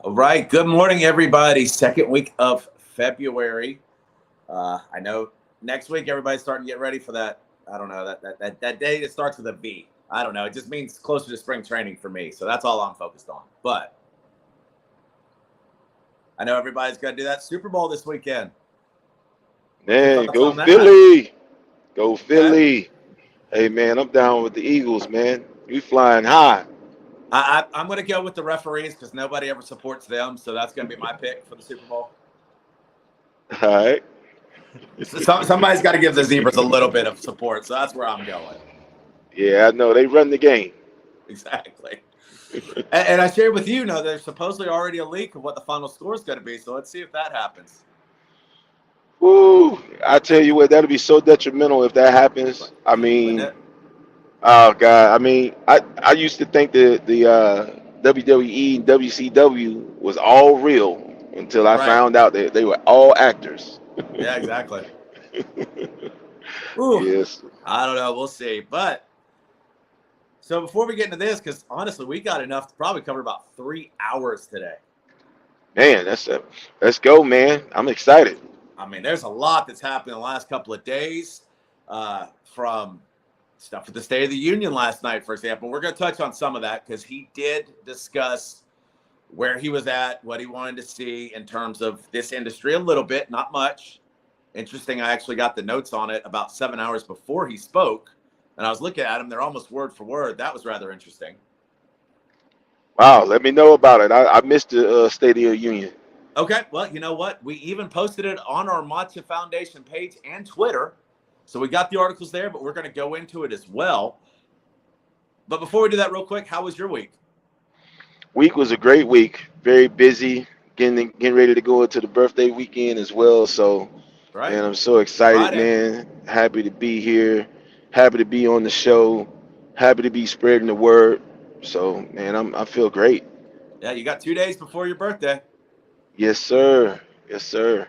All right. Good morning, everybody. Second week of February. I know next week everybody's starting to get ready for that. I don't know that day that starts with a V. I don't know. It just means closer to spring training for me. So that's all I'm focused on. But I know everybody's got to do that Super Bowl this weekend. What's your Man, thoughts go on that? Philly. Go Okay. Philly. Hey, man, I'm down with the Eagles, man. We flying high. I'm going to go with the referees because nobody ever supports them. So that's going to be my pick for the Super Bowl. All right. So somebody's got to give the Zebras a little bit of support. So that's where I'm going. Yeah, I know. They run the game. Exactly. And I shared with you, there's supposedly already a leak of what the final score is going to be. So let's see if that happens. Woo. I tell you what, that'll be so detrimental if that happens. Wouldn't it? Oh, God. I used to think that the WWE and WCW was all real until I Right. found out that they were all actors. Yeah, exactly. Ooh, Yes. I don't know. We'll see. But so before we get into this, because honestly, we got enough to probably cover about 3 hours today. Man, let's go, man. I'm excited. I mean, there's a lot that's happened in the last couple of days, from stuff at the State of the Union last night, for example. We're going to touch on some of that because he did discuss where he was at, what he wanted to see in terms of this industry a little bit, not much. Interesting, I actually got the notes on it about 7 hours before he spoke, and I was looking at them. They're almost word for word. That was rather interesting. Wow, let me know about it. I missed the State of the Union. Okay, well, you know what? We even posted it on our Matcha Foundation page and Twitter. So we got the articles there, but we're going to go into it as well. But before we do that, real quick, how was your week? Week was a great week. Very busy. Getting ready to go into the birthday weekend as well. So, Right? man, I'm so excited, Friday. man. Happy to be here. Happy to be on the show. Happy to be spreading the word. So, man, I feel great. Yeah, you got 2 days before your birthday. Yes, sir. Yes, sir.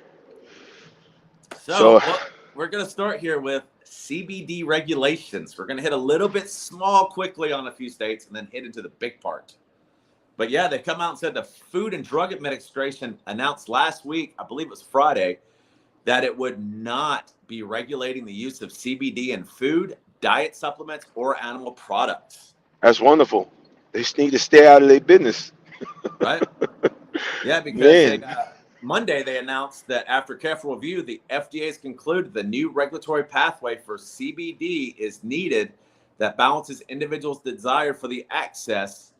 So, So, well, we're going to start here with CBD regulations. We're going to hit a little bit small quickly on a few states and then hit into the big part. But yeah, they come out and said the Food and Drug Administration announced last week, I believe it was Friday, that it would not be regulating the use of CBD in food, diet supplements, or animal products. that's wonderful. They just need to stay out of their business. Right? Yeah, because Man, Monday they announced that after careful review, the FDA has concluded the new regulatory pathway for CBD is needed that balances individuals' desire for the access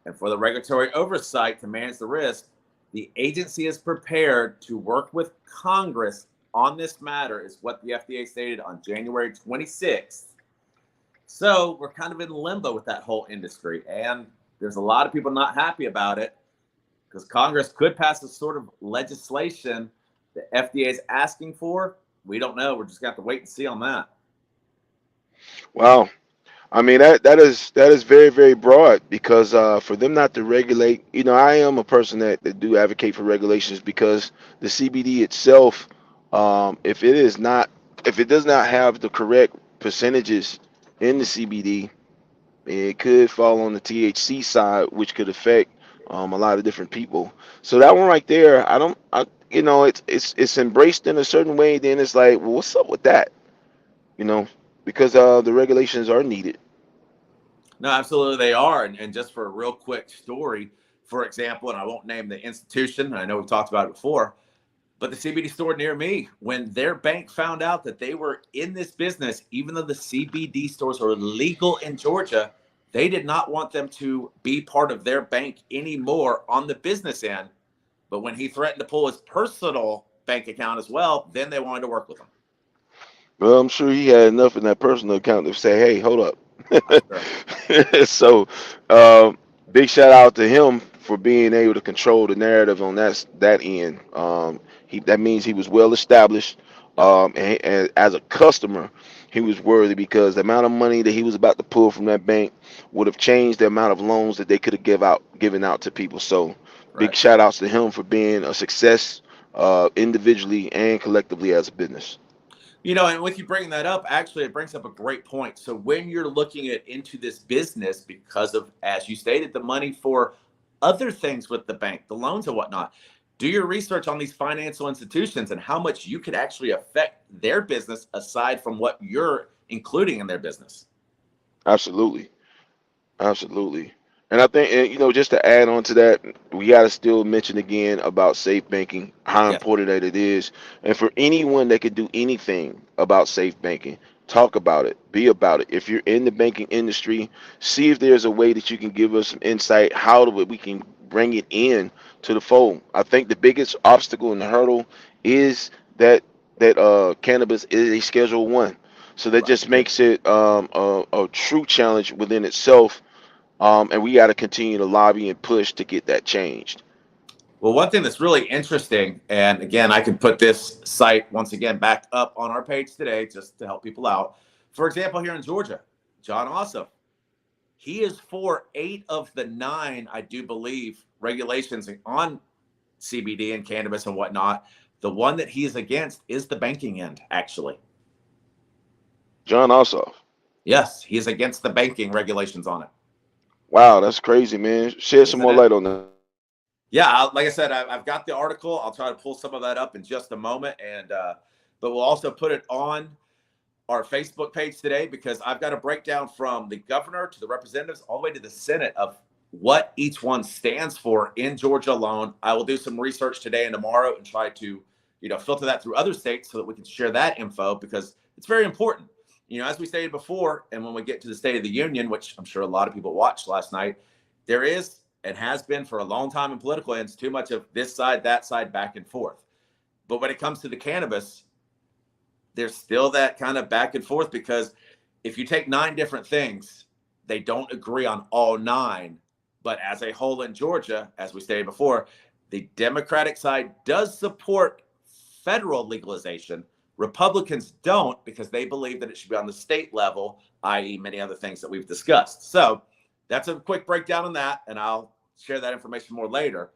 and for the regulatory oversight to manage the risk. The agency is prepared to work with Congress on this matter, is what the FDA stated on January 26th. So we're kind of in limbo with that whole industry. And there's a lot of people not happy about it because Congress could pass a sort of legislation the FDA is asking for. We don't know. We're just going to have to wait and see on that. wow. I mean that is very very broad because for them not to regulate, I am a person that do advocate for regulations because the CBD itself, if it does not have the correct percentages in the CBD, it could fall on the THC side, which could affect a lot of different people. So that one right there, I don't, I, it's embraced in a certain way. Then it's like, well, what's up with that? You know, because the regulations are needed. No, absolutely they are. And just for a real quick story, for example, and I won't name the institution, I know we've talked about it before, but the CBD store near me, when their bank found out that they were in this business, even though the CBD stores are legal in Georgia, they did not want them to be part of their bank anymore on the business end. But when he threatened to pull his personal bank account as well, then they wanted to work with him. Well, I'm sure he had enough in that personal account to say, "Hey, hold up." I'm sure. So, big shout out to him for being able to control the narrative on that end. That means he was well established, Yep. and as a customer, he was worthy because the amount of money that he was about to pull from that bank would have changed the amount of loans that they could have given out to people. So, big Right. shout outs to him for being a success, individually and collectively as a business. And with you bringing that up, actually, it brings up a great point. So when you're looking at into this business, because of, as you stated, the money for other things with the bank, the loans and whatnot. Do your research on these financial institutions and how much you could actually affect their business aside from what you're including in their business. Absolutely. Absolutely. And I think, just to add on to that, we got to still mention again about safe banking, how Yes, important that it is. And for anyone that could do anything about safe banking, talk about it, be about it. If you're in the banking industry, see if there's a way that you can give us some insight how we can bring it in to the fold. I think the biggest obstacle and hurdle is that cannabis is a Schedule One. So that right. just makes it a true challenge within itself, and we got to continue to lobby and push to get that changed. Well, one thing that's really interesting, and again, I can put this site once again back up on our page today just to help people out. For example, here in Georgia, John Ossoff, he is for 8 of the 9, I do believe, regulations on CBD and cannabis and whatnot. The one that he is against is the banking end, actually. John Ossoff. Yes, he is against the banking regulations on it. Wow, that's crazy, man. Shed some Isn't more it? light on that. Yeah, like I said, I've got the article. I'll try to pull some of that up in just a moment, and but we'll also put it on our Facebook page today because I've got a breakdown from the governor to the representatives all the way to the Senate of what each one stands for in Georgia alone. I will do some research today and tomorrow and try to, filter that through other states so that we can share that info because it's very important. As we stated before, and when we get to the State of the Union, which I'm sure a lot of people watched last night, there is and has been for a long time in political ends too much of this side, that side, back and forth. But when it comes to the cannabis, there's still that kind of back and forth because if you take 9 different things, they don't agree on all 9. But as a whole in Georgia, as we stated before, the Democratic side does support federal legalization. Republicans don't because they believe that it should be on the state level, i.e., many other things that we've discussed. So that's a quick breakdown on that, and I'll share that information more later.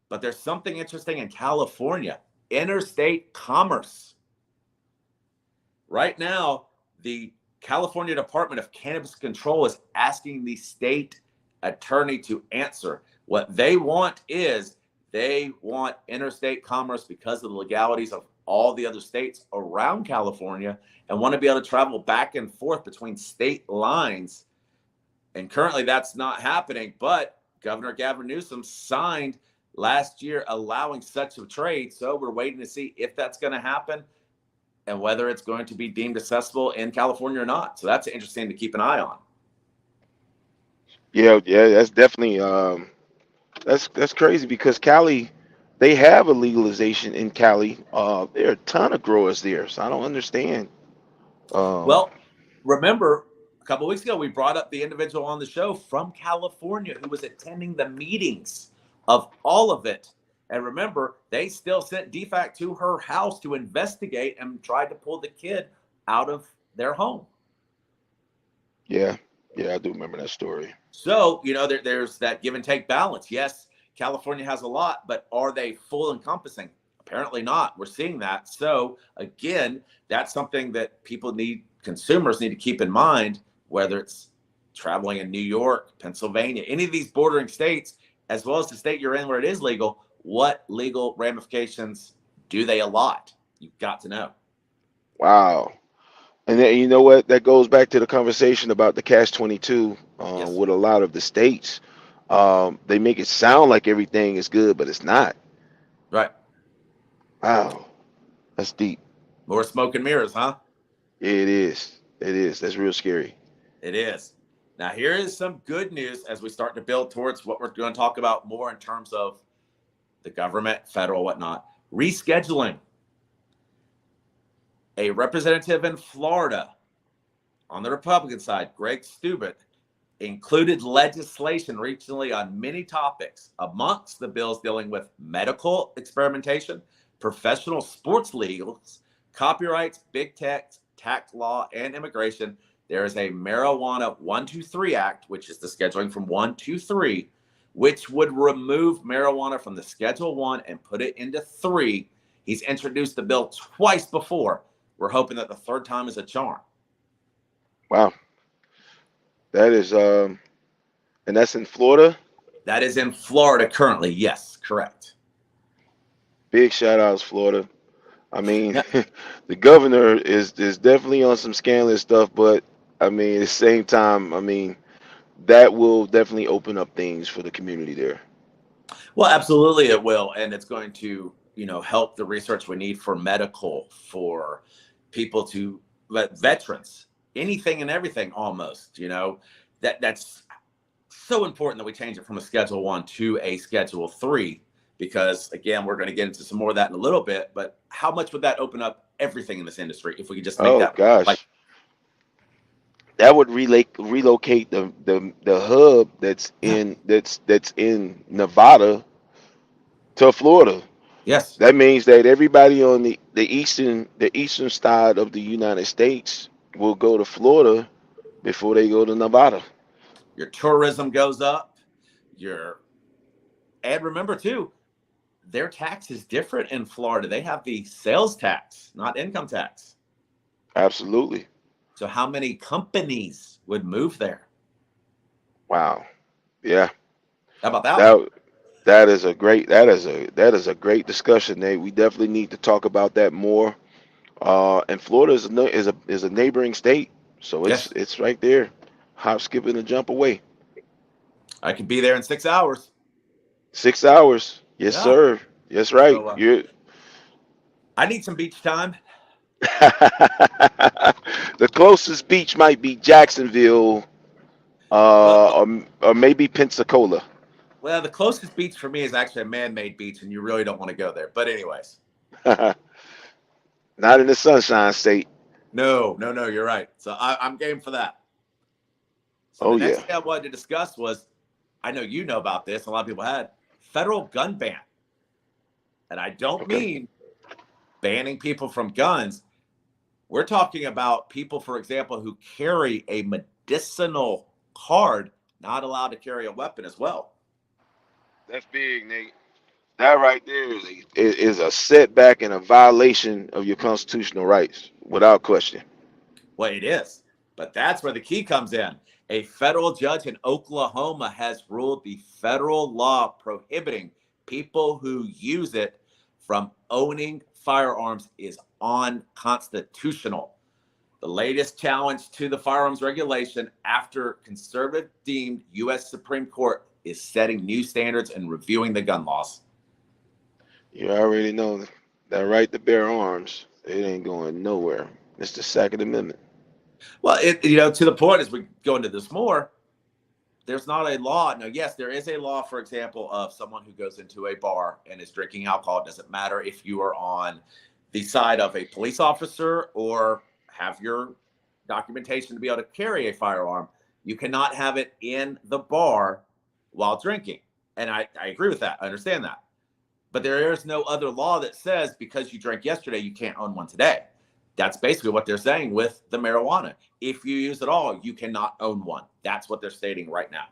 But there's something interesting in California, interstate commerce. Right now, the California Department of Cannabis Control is asking the state attorney to answer. What they want is they want interstate commerce because of the legalities of all the other states around California and want to be able to travel back and forth between state lines. And currently that's not happening, but Governor Gavin Newsom signed last year allowing such a trade. So we're waiting to see if that's going to happen and whether it's going to be deemed accessible in California or not. So that's interesting to keep an eye on. Yeah, yeah, that's definitely that's crazy because Cali, they have a legalization in Cali. There are a ton of growers there, so I don't understand. Um, Well, remember a couple of weeks ago, we brought up the individual on the show from California who was attending the meetings of all of it. And remember, they still sent DFAC to her house to investigate and tried to pull the kid out of their home. yeah, yeah, I do remember that story. So, there's that give and take balance. Yes, California has a lot, but are they full encompassing? Apparently not. We're seeing that. So, again, that's something that consumers need to keep in mind, whether it's traveling in New York, Pennsylvania, any of these bordering states, as well as the state you're in where it is legal. What legal ramifications do they allot? You've got to know. Wow. And then you know what? That goes back to the conversation about the Catch 22 Yes. with a lot of the states. They make it sound like everything is good, but it's not. Right. Wow, that's deep. More smoke and mirrors, huh? It is. It is. That's real scary. It is. Now, here is some good news as we start to build towards what we're going to talk about more in terms of the government, federal, whatnot. Rescheduling. A representative in Florida on the Republican side, Greg Stubart, included legislation recently on many topics, amongst the bills dealing with medical experimentation, professional sports legals, copyrights, big tech, tax law, and immigration. There is a Marijuana 123 Act, which is the scheduling from 123, which would remove marijuana from the Schedule 1 and put it into 3. He's introduced the bill twice before. We're hoping that the third time is a charm. Wow, that is and that's in Florida. That is in Florida currently. Yes, correct. Big shout outs, Florida. I mean, Now, the governor is definitely on some scandalous stuff, but I mean, at the same time, I mean, that will definitely open up things for the community there. well, absolutely it will, and it's going to, help the research we need for medical, for people to veterans, anything and everything almost. That's so important that we change it from a Schedule 1 to a Schedule 3, because again, we're going to get into some more of that in a little bit. But how much would that open up everything in this industry if we could just make Oh that like, gosh, that would relocate the hub yeah, that's in Nevada to Florida. yes, That means that everybody on the eastern side of the United States will go to Florida before they go to Nevada. your tourism goes up, your and remember too, their tax is different in Florida. They have the sales tax, not income tax. Absolutely. So how many companies would move there? Wow. Yeah. How about that one? That that is a great discussion, Nate. We definitely need to talk about that more. And Florida is a neighboring state, so it's Yes, it's right there, hop, skip, and a jump away. I could be there in 6 hours. 6 hours, yes, Yeah. sir. Yes, right. So You're I need some beach time. the closest beach might be Jacksonville, Well, or maybe Pensacola. well, the closest beach for me is actually a man-made beach, and you really don't want to go there. But anyways, Not in the Sunshine State. no, no, no, you're right. So I'm game for that. So the Oh next yeah. thing I wanted to discuss was, I know you know about this. A lot of people had federal gun ban, and I don't Okay. mean banning people from guns. We're talking about people, for example, who carry a medicinal card, not allowed to carry a weapon as well. That's big, Nate. That right there is a setback and a violation of your constitutional rights, without question. Well, it is. But that's where the key comes in. A federal judge in Oklahoma has ruled the federal law prohibiting people who use it from owning firearms is unconstitutional. The latest challenge to the firearms regulation after conservative deemed U.S. Supreme Court is setting new standards and reviewing the gun laws. You already know that right to bear arms. It ain't going nowhere. It's the Second Amendment. Well, to the point as we go into this more, there's not a law. Now, yes, there is a law, for example, of someone who goes into a bar and is drinking alcohol. It doesn't matter if you are on the side of a police officer or have your documentation to be able to carry a firearm. You cannot have it in the bar while drinking. And I agree with that. I understand that. But there is no other law that says because you drank yesterday, you can't own one today. That's basically what they're saying with the marijuana. If you use it all, you cannot own one. That's what they're stating right now.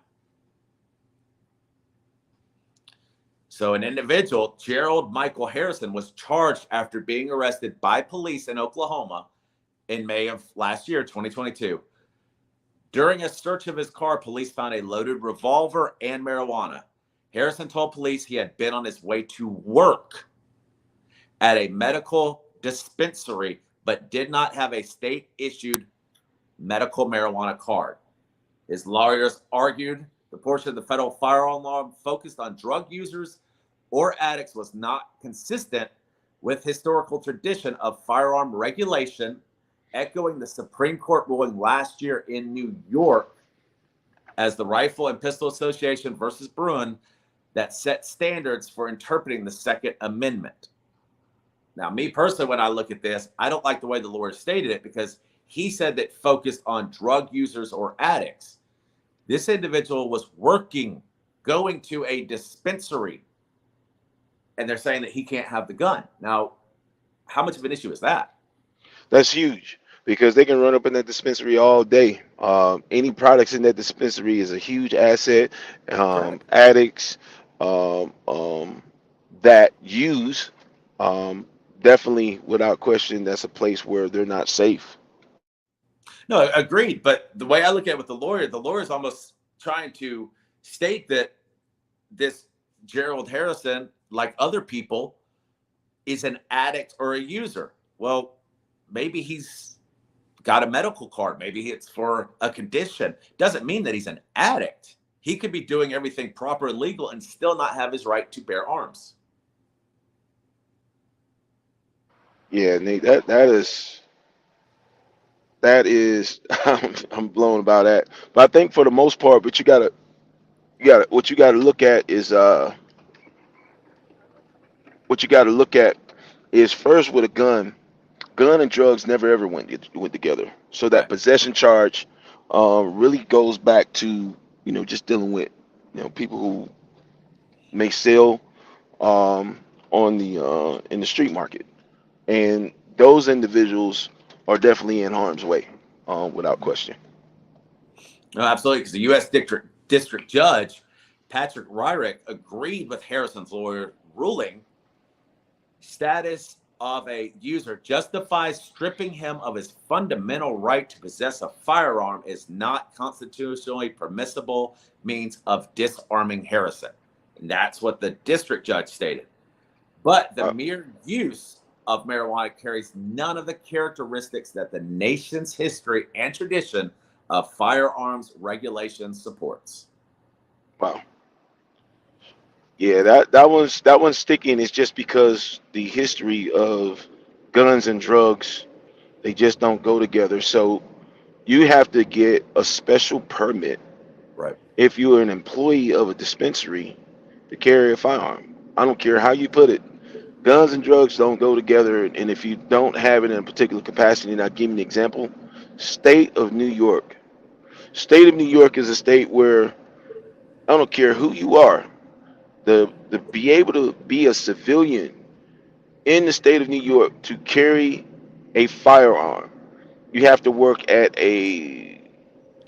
So an individual, Gerald Michael Harrison, was charged after being arrested by police in Oklahoma in May of last year, 2022. During a search of his car, police found a loaded revolver and marijuana. Harrison told police he had been on his way to work at a medical dispensary, but did not have a state-issued medical marijuana card. His lawyers argued the portion of the federal firearm law focused on drug users or addicts was not consistent with historical tradition of firearm regulation, echoing the Supreme Court ruling last year in New York as the Rifle and Pistol Association versus Bruin that set standards for interpreting the Second Amendment. Now, me personally, when I look at this, I don't like the way the lawyer stated it because he said that focused on drug users or addicts. This individual was working, going to a dispensary, and they're saying that he can't have the gun. Now, how much of an issue is that? That's huge because they can run up in that dispensary all day. Any products in that dispensary is a huge asset. Correct. Addicts that use, um, definitely, without question, that's a place where they're not safe. No, agreed. But the way I look at it with the lawyer is almost trying to state that this Gerald Harrison, like other people, is an addict or a user. Well, maybe he's got a medical card. Maybe it's for a condition. Doesn't mean that he's an addict. He could be doing everything proper and legal and still not have his right to bear arms. Yeah, Nate, that is I'm blown about that. But I think for the most part, but what you gotta look at is what you gotta look at is first with a gun and drugs never ever went together. So that Right. possession charge really goes back to just dealing with people who may sell on the in the street market, and those individuals are definitely in harm's way, without question. No, absolutely. Because the U.S. District Judge, Patrick Ryrick, agreed with Harrison's lawyer, ruling status of a user justifies stripping him of his fundamental right to possess a firearm is not constitutionally permissible means of disarming Harrison. And that's what the district judge stated. But the Uh, mere use of marijuana carries none of the characteristics that the nation's history and tradition of firearms regulation supports. wow. Yeah, that one's sticky, and it's just because the history of guns and drugs, they just don't go together. So you have to get a special permit Right. if you're an employee of a dispensary to carry a firearm. I don't care how you put it. Guns and drugs don't go together, and if you don't have it in a particular capacity, and I'll give you an example. State of New York. State of New York is a state where I don't care who you are, the be able to be a civilian in the state of New York to carry a firearm, you have to work at a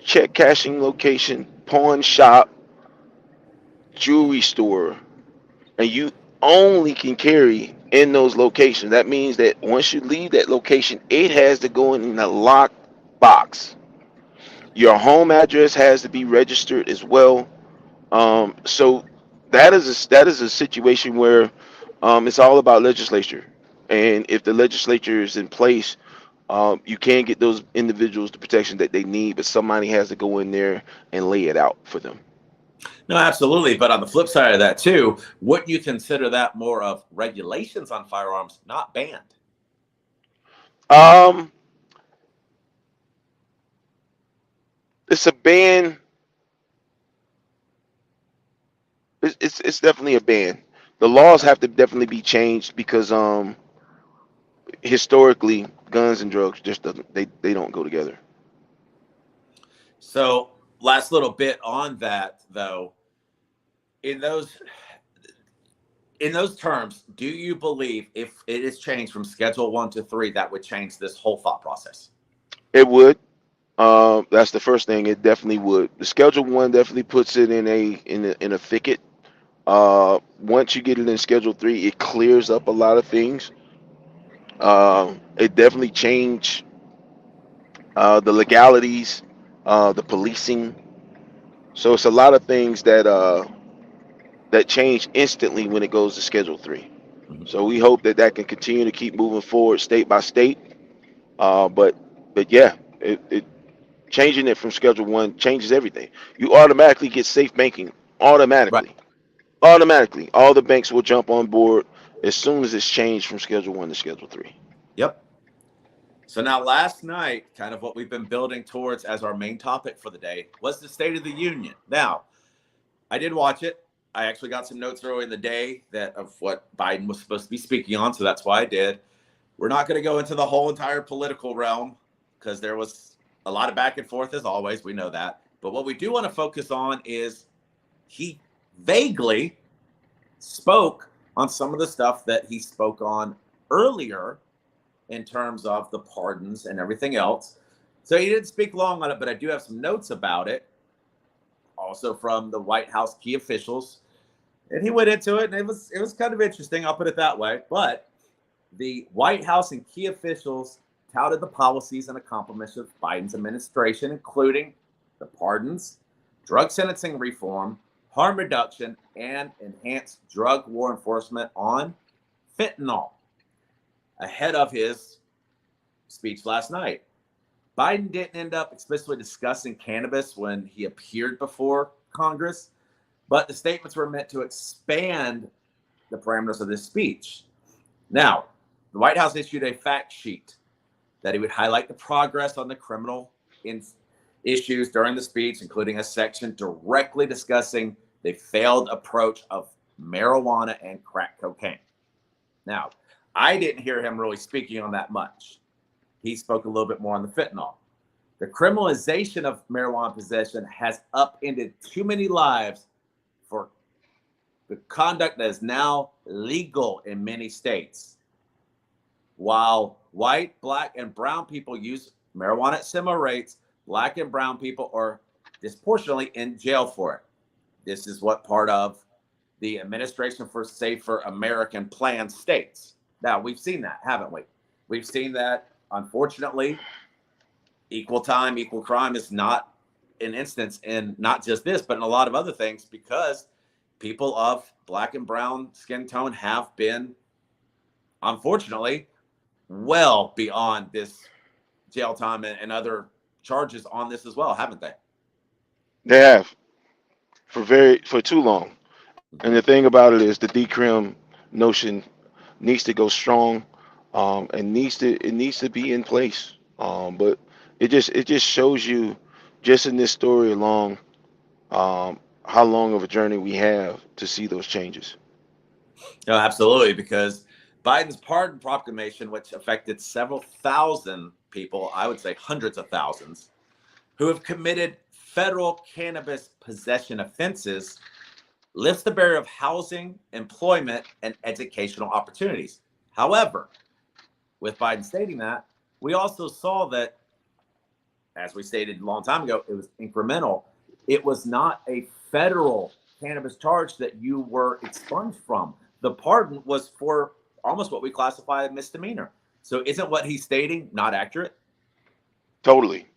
check cashing location, pawn shop, jewelry store, and you only can carry in those locations. That means that once you leave that location, it has to go in a locked box. Your home address has to be registered as well. So that is a situation where it's all about legislature, and if the legislature is in place, you can get those individuals the protection that they need, but somebody has to go in there and lay it out for them. No, absolutely. But on the flip side of that, too, wouldn't you consider that more of regulations on firearms, not banned? Um, it's a ban. It's definitely a ban. The laws have to definitely be changed because historically guns and drugs just doesn't they don't go together. So, last little bit on that, though, in those in those terms, do you believe if it is changed from Schedule 1 to 3, that would change this whole thought process? It would. That's the first thing. It definitely would. The Schedule One definitely puts it in a thicket. Once you get it in Schedule Three, it clears up a lot of things. It definitely changed the legalities, the policing. So it's a lot of things that change instantly when it goes to Schedule Three. Mhm. So we hope that that can continue to keep moving forward state by state. But yeah, it changing it from Schedule One changes everything. You automatically get safe banking Right. automatically. Automatically, all the banks will jump on board as soon as it's changed from Schedule One to Schedule Three. Yep. So now, last night, kind of what we've been building towards as our main topic for the day was the State of the Union. Now, I did watch it. I actually got some notes early in the day that of what Biden was supposed to be speaking on, so that's why I did. We're not going to go into the whole entire political realm because there was a lot of back and forth as always. We know that. But what we do want to focus on is he vaguely spoke on some of the stuff that he spoke on earlier in terms of the pardons and everything else. So he didn't speak long on it, but I do have some notes about it, also from the White House key officials. And he went into it, and it was kind of interesting. I'll put it that way. But the White House and key officials touted the policies and accomplishments of Biden's administration, including the pardons, drug sentencing reform, harm reduction, and enhanced drug war enforcement on fentanyl ahead of his speech last night. Biden didn't end up explicitly discussing cannabis when he appeared before Congress, but the statements were meant to expand the parameters of this speech. Now, the White House issued a fact sheet that he would highlight the progress on the criminal issues during the speech, including a section directly discussing the failed approach of marijuana and crack cocaine. Now, I didn't hear him really speaking on that much. He spoke a little bit more on the fentanyl. The criminalization of marijuana possession has upended too many lives for the conduct that is now legal in many states. While white, black, and brown people use marijuana at similar rates, black and brown people are disproportionately in jail for it. This is what part of the Administration for Safer American plan states. Now, we've seen that, haven't we? We've seen that, unfortunately, equal time, equal crime is not an instance in not just this, but in a lot of other things, because people of black and brown skin tone have been, unfortunately, well beyond this jail time and other charges on this as well, haven't they? They have for too long. And the thing about it is the decrim notion needs to go strong, and needs to be in place. But it just shows you, just in this story alone, how long of a journey we have to see those changes. No, absolutely, because Biden's pardon proclamation, which affected several thousand people, I would say hundreds of thousands, who have committed federal cannabis possession offenses, lifts the barrier of housing, employment, and educational opportunities. However, with Biden stating that, we also saw that, as we stated a long time ago, it was incremental. It was not a federal cannabis charge that you were expunged from. The pardon was for almost what we classify as misdemeanor. So isn't what he's stating not accurate? Totally,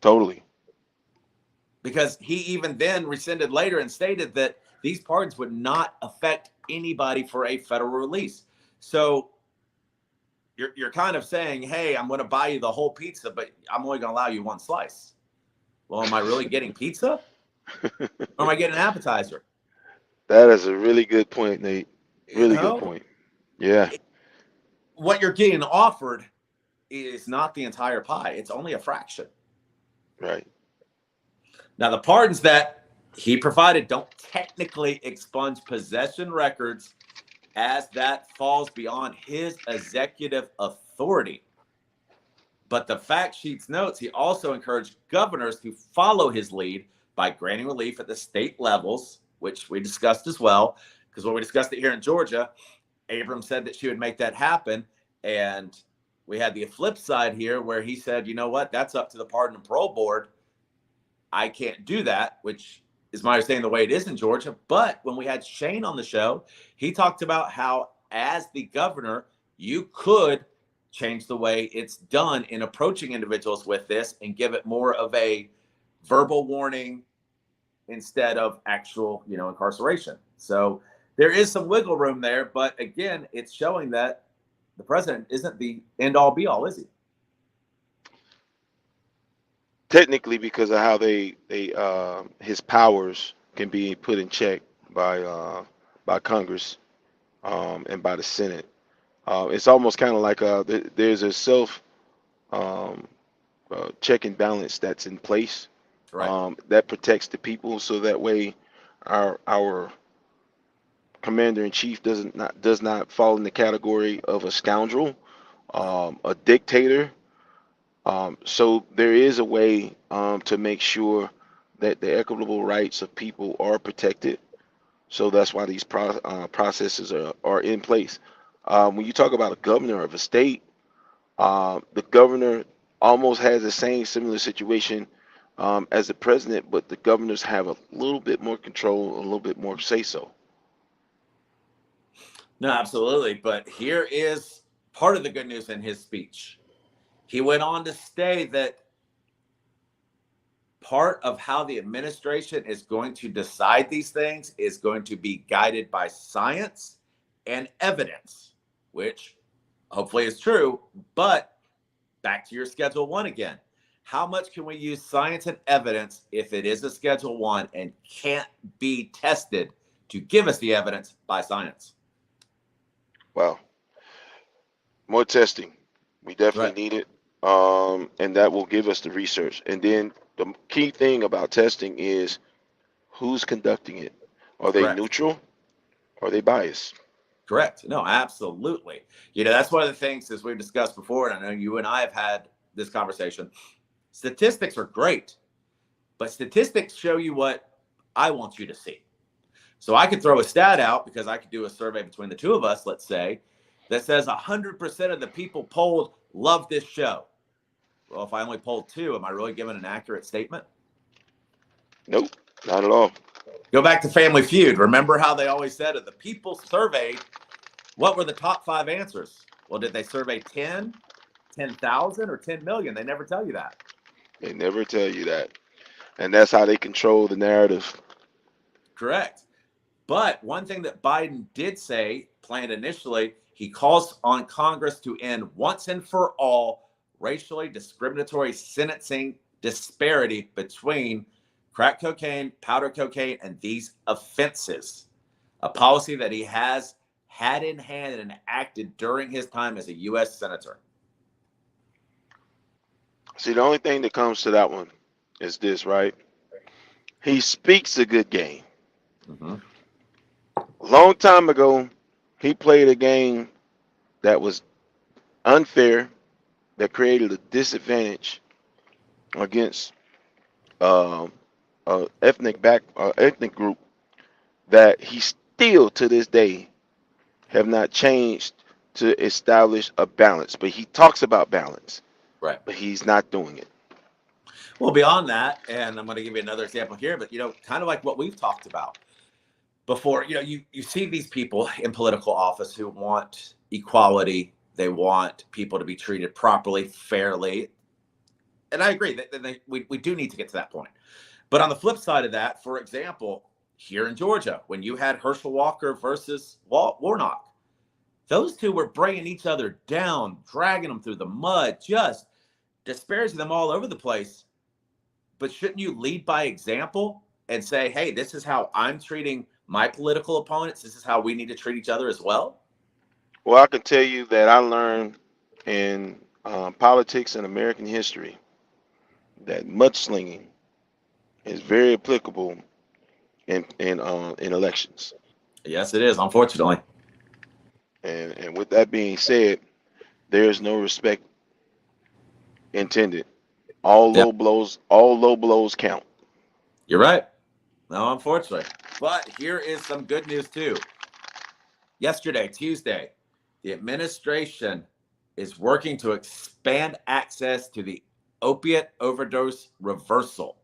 totally. Because he even then rescinded later and stated that these pardons would not affect anybody for a federal release. So you're kind of saying, hey, I'm going to buy you the whole pizza, but I'm only going to allow you one slice. Well, am I really getting pizza? Or am I getting an appetizer? That is a really good point, Nate. You Really good know, point. Yeah, what you're getting offered is not the entire pie. It's only a fraction. right. Now, the pardons that he provided don't technically expunge possession records, as that falls beyond his executive authority. But the fact sheets notes he also encouraged governors to follow his lead by granting relief at the state levels, which we discussed as well, because when we discussed it here in Georgia, Abrams said that she would make that happen. And we had the flip side here where he said, you know what, that's up to the Pardon and Parole Board. I can't do that, which is my understanding the way it is in Georgia. But when we had Shane on the show, he talked about how, as the governor, you could change the way it's done in approaching individuals with this and give it more of a verbal warning instead of actual, incarceration. So there is some wiggle room there. But again, it's showing that the president isn't the end all be all, is he? Technically, because of how his powers can be put in check by Congress, and by the Senate. It's almost kind of like there's a self um, check and balance that's in place, Right. that protects the people, so that way our commander in chief does not fall in the category of a scoundrel, a dictator. So there is a way, to make sure that the equitable rights of people are protected. So that's why these processes are in place. When you talk about a governor of a state, the governor almost has the same similar situation, as the president, but the governors have a little bit more control, a little bit more say so. No, absolutely. But here is part of the good news in his speech. He went on to say that part of how the administration is going to decide these things is going to be guided by science and evidence, which hopefully is true. But back to your Schedule 1 again. How much can we use science and evidence if it is a Schedule 1 and can't be tested to give us the evidence by science? Wow. More testing. We definitely Right. need it. And that will give us the research. And then the key thing about testing is who's conducting it. Are they Correct. neutral? Or are they biased? Correct. No, absolutely. That's one of the things, as we've discussed before, and I know you and I have had this conversation. Statistics are great, but statistics show you what I want you to see. So I could throw a stat out because I could do a survey between the two of us, let's say, that says 100% of the people polled love this show. Well, if I only polled 2, am I really giving an accurate statement? Nope, not at all. Go back to Family Feud. Remember how they always said of the people surveyed, what were the top 5 answers? Well, did they survey 10, 10,000, or 10 million? They never tell you that. They never tell you that. And that's how they control the narrative. Correct. But one thing that Biden did say, planned initially, he calls on Congress to end once and for all racially discriminatory sentencing disparity between crack cocaine, powder cocaine, and these offenses. A policy that he has had in hand and enacted during his time as a U.S. Senator. See, the only thing that comes to that one is this, right? He speaks a good game. Mm-hmm. A long time ago, he played a game that was unfair, that created a disadvantage against ethnic group that he still to this day have not changed to establish a balance. But he talks about balance, Right. but he's not doing it. Well, beyond that, and I'm going to give you another example here, but kind of like what we've talked about before, you see these people in political office who want equality. They want people to be treated properly, fairly. And I agree that we do need to get to that point. But on the flip side of that, for example, here in Georgia, when you had Herschel Walker versus Warnock, those two were bringing each other down, dragging them through the mud, just disparaging them all over the place. But shouldn't you lead by example and say, hey, this is how I'm treating my political opponents. This is how we need to treat each other as well? Well, I can tell you that I learned in politics and American history that mudslinging is very applicable in elections. Yes, it is, unfortunately. And with that being said, there is no respect intended. All Yeah, low blows count. you're right. No, unfortunately. But here is some good news, too. Yesterday, Tuesday, the administration is working to expand access to the opiate overdose reversal.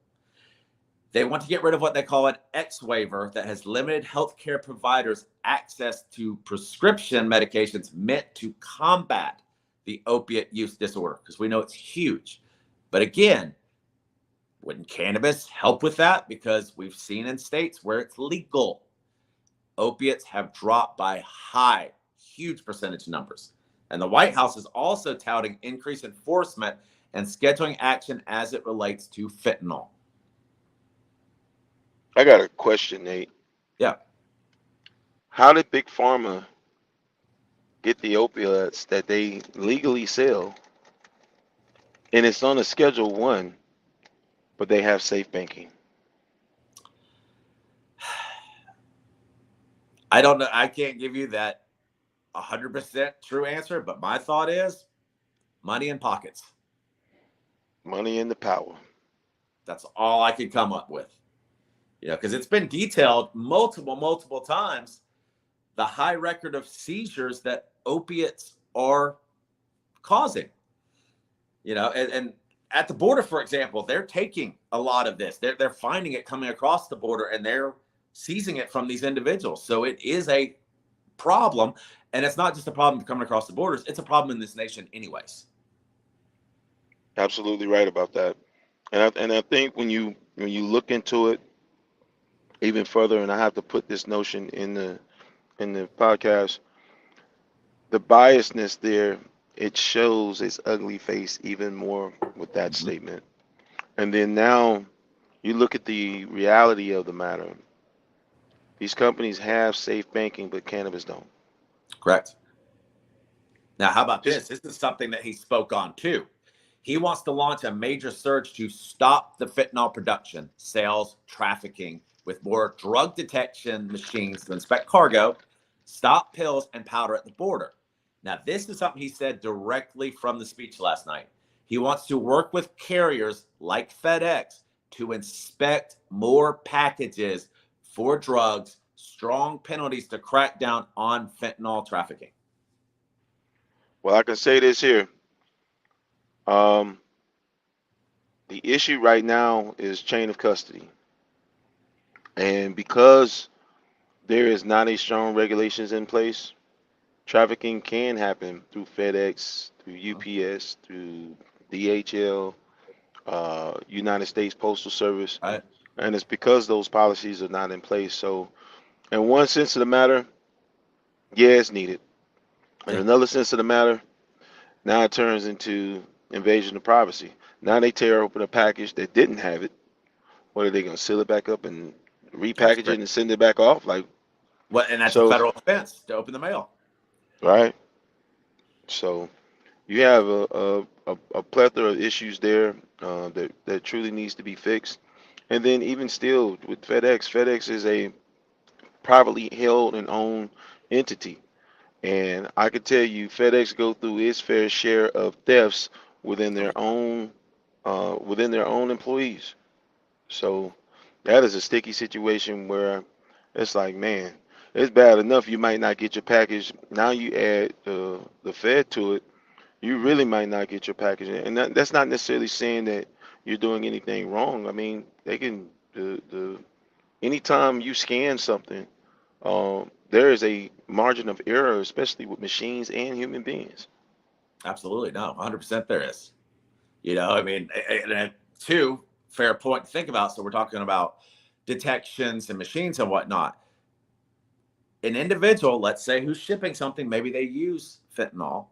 They want to get rid of what they call an X waiver that has limited healthcare providers access to prescription medications meant to combat the opiate use disorder, because we know it's huge. But again, wouldn't cannabis help with that? Because we've seen in states where it's legal, opiates have dropped by huge percentage numbers. And the White House is also touting increased enforcement and scheduling action as it relates to fentanyl. I got a question, Nate. Yeah. How did Big Pharma get the opioids that they legally sell, and it's on a Schedule 1, but they have safe banking? I don't know. I can't give you that 100% true answer, but my thought is money in pockets. Money and the power. That's all I could come up with. Because it's been detailed multiple times, the high record of seizures that opiates are causing. And at the border, for example, they're taking a lot of this. They're finding it coming across the border, and they're seizing it from these individuals. So it is a problem, and it's not just a problem coming across the borders. It's a problem in this nation anyways. Absolutely right about that. And I think when you look into it even further, and I have to put this notion in the podcast, the biasness there, it shows its ugly face even more with that Mhm. statement. And then now you look at the reality of the matter. These companies have safe banking, but cannabis don't. Correct. Now, how about Just this? This is something that he spoke on too. He wants to launch a major surge to stop the fentanyl production, sales, trafficking with more drug detection machines to inspect cargo, stop pills and powder at the border. Now, this is something he said directly from the speech last night. He wants to work with carriers like FedEx to inspect more packages for drugs, strong penalties to crack down on fentanyl trafficking. well, I can say this here. Um, the issue right now is chain of custody, and because there is not a strong regulations in place, trafficking can happen through FedEx, through UPS, through DHL, United States Postal Service, Right? and it's because those policies are not in place. So, in one sense of the matter, yeah, it's needed. In Yeah, another sense of the matter, now it turns into invasion of privacy. Now they tear open a package that didn't have it. What are they gonna seal it back up and that's repackage it great. and send it back off? Like Well, and that's a so, federal offense to open the mail. right? So you have a plethora of issues there that truly needs to be fixed. And then even still with FedEx, FedEx is a privately held and owned entity. And I could tell you FedEx go through its fair share of thefts within Oh, their yeah. own employees. So that is a sticky situation where it's like, man, it's bad enough you might not get your package. Now you add the Fed to it, you really might not get your package. And that's not necessarily saying that you're doing anything wrong. I mean, they can the anytime you scan something, there is a margin of error, especially with machines and human beings. Absolutely. No, 100% there is. I mean, and two, fair point to think about. So we're talking about detections and machines and whatnot. An individual, let's say, who's shipping something, maybe they use fentanyl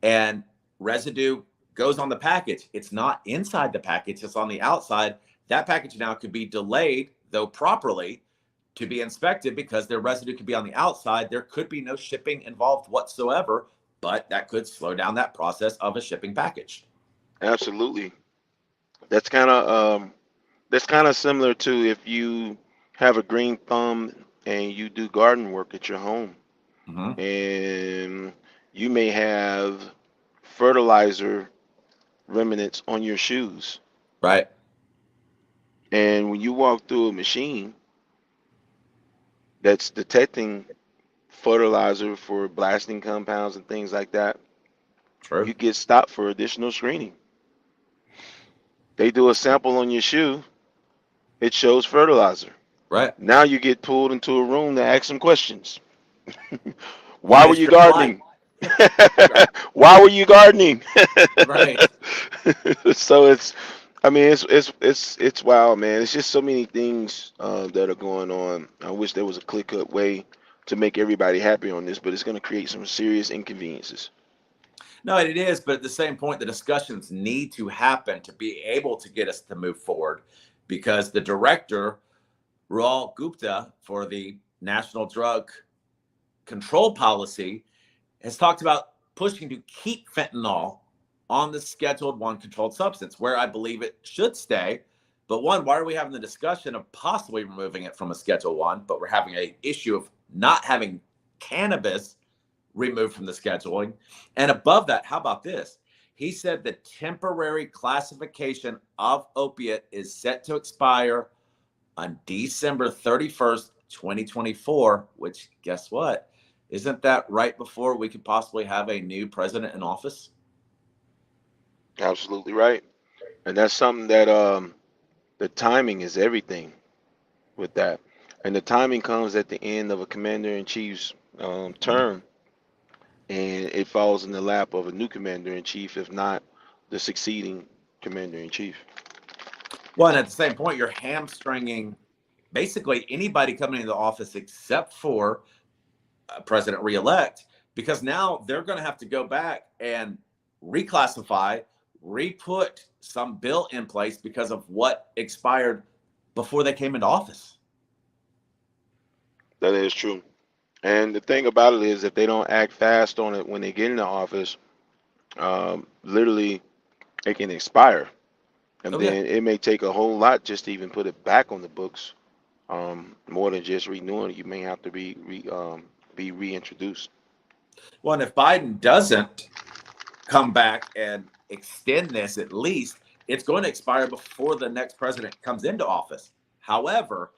and residue goes on the package. It's not inside the package, it's on the outside. That package now could be delayed, though properly, to be inspected because their residue could be on the outside. There could be no shipping involved whatsoever, but that could slow down that process of a shipping package. Absolutely. That's kind of similar to if you have a green thumb and you do garden work at your home, Mm-hmm. and you may have fertilizer remnants on your shoes. Right. And when you walk through a machine that's detecting fertilizer for blasting compounds and things like that, True. you get stopped for additional screening. They do a sample on your shoe, it shows fertilizer. Right. Now you get pulled into a room to ask some questions. Why And were it's you your life. gardening? Right. Why were you gardening? Right. So I mean, it's wild, man. It's just so many things that are going on. I wish there was a clear-cut way to make everybody happy on this, but it's going to create some serious inconveniences. No, it is. But at the same point, the discussions need to happen to be able to get us to move forward because the director, Raul Gupta, for the National Drug Control Policy, has talked about pushing to keep fentanyl on the Scheduled One controlled substance, where I believe it should stay. But one, why are we having the discussion of possibly removing it from a Schedule One? But we're having a issue of not having cannabis removed from the scheduling. And above that, how about this? He said the temporary classification of opiate is set to expire on December 31st, 2024, which guess what? Isn't that right before we could possibly have a new president in office? Absolutely right. And that's something that the timing is everything with that. And the timing comes at the end of a commander in chief's Mhm. term, and it falls in the lap of a new commander in chief, if not the succeeding commander in chief. Well, and at the same point, you're hamstringing basically anybody coming into office except for President reelect, because now they're going to have to go back and reclassify, re-put some bill in place because of what expired before they came into office. That is true. And the thing about it is, if they don't act fast on it when they get into office, literally it can expire, and Oh yeah. then it may take a whole lot just to even put it back on the books. More than just renewing it, you may have to be reintroduced. Well, and if Biden doesn't come back and extend this, at least it's going to expire before the next president comes into office. However,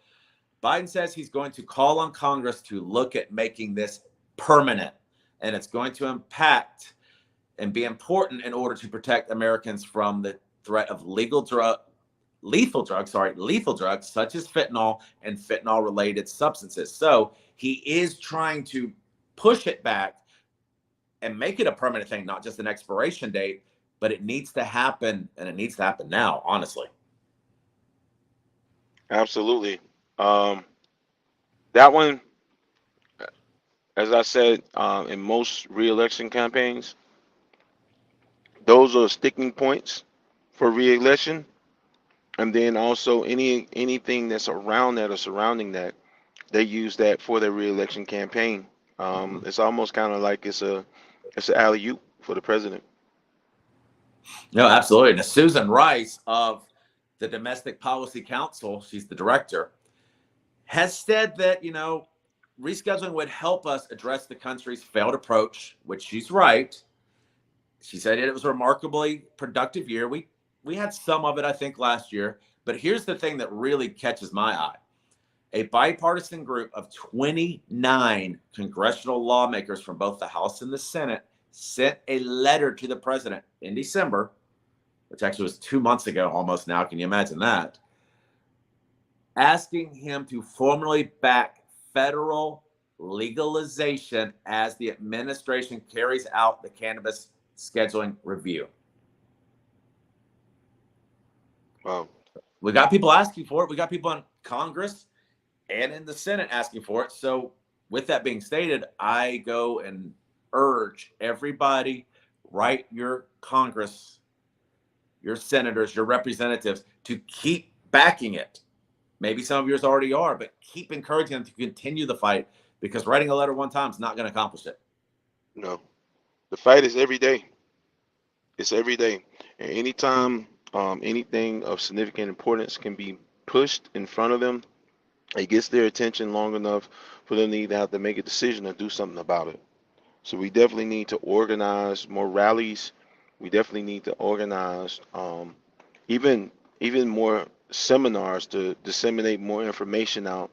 Biden says he's going to call on Congress to look at making this permanent, and it's going to impact and be important in order to protect Americans from the threat of lethal drugs such as fentanyl and fentanyl related substances. So he is trying to push it back and make it a permanent thing, not just an expiration date, but it needs to happen, and it needs to happen now, honestly. Absolutely. Um, that one, as I said, in most reelection campaigns, those are sticking points for reelection, and then also anything that's around that or surrounding that, they use that for their reelection campaign. Mm-hmm. It's almost kind of like it's an alley oop for the president. No, absolutely. Now, Susan Rice of the Domestic Policy Council, she's the director, has said that, rescheduling would help us address the country's failed approach, which she's right. She said it was a remarkably productive year. We had some of it, I think, last year. But here's the thing that really catches my eye. A bipartisan group of 29 congressional lawmakers from both the House and the Senate sent a letter to the president in December, which actually was 2 months ago almost now. Can you imagine that? Asking him to formally back federal legalization as the administration carries out the cannabis scheduling review. Wow. We got people asking for it. We got people in Congress and in the Senate asking for it. So, with that being stated, I go and urge everybody, write your Congress, your senators, your representatives to keep backing it. Maybe some of yours already are, but keep encouraging them to continue the fight, because writing a letter one time is not going to accomplish it. No, the fight is every day. It's every day, and anytime anything of significant importance can be pushed in front of them, it gets their attention long enough for them to either have to make a decision or do something about it. So we definitely need to organize more rallies. We definitely need to organize even more seminars to disseminate more information out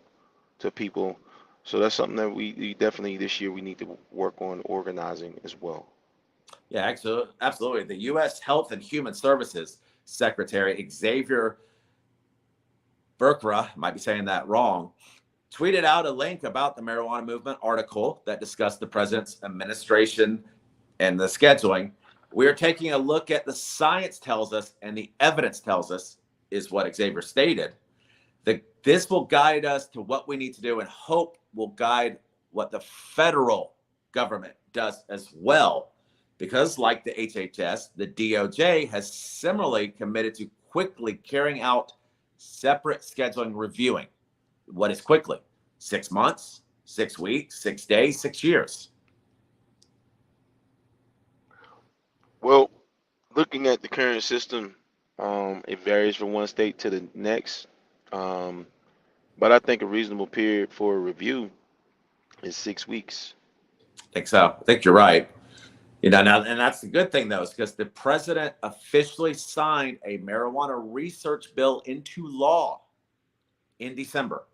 to people. So that's something that we definitely this year we need to work on organizing as well. Yeah, absolutely. The U.S. Health and Human Services Secretary Xavier Berkra, might be saying that wrong, tweeted out a link about the marijuana movement article that discussed the president's administration and the scheduling. We are taking a look at the science tells us and the evidence tells us, is what Xavier stated. This will guide us to what we need to do, and hope will guide what the federal government does as well. Because, like the HHS, the DOJ has similarly committed to quickly carrying out separate scheduling reviewing. What is quickly? 6 months, 6 weeks, 6 days, 6 years. Well, looking at the current system, it varies from one state to the next. Um, but I think a reasonable period for a review is 6 weeks. I think so. I think you're right. Now, and that's the good thing, though, is because the president officially signed a marijuana research bill into law in December,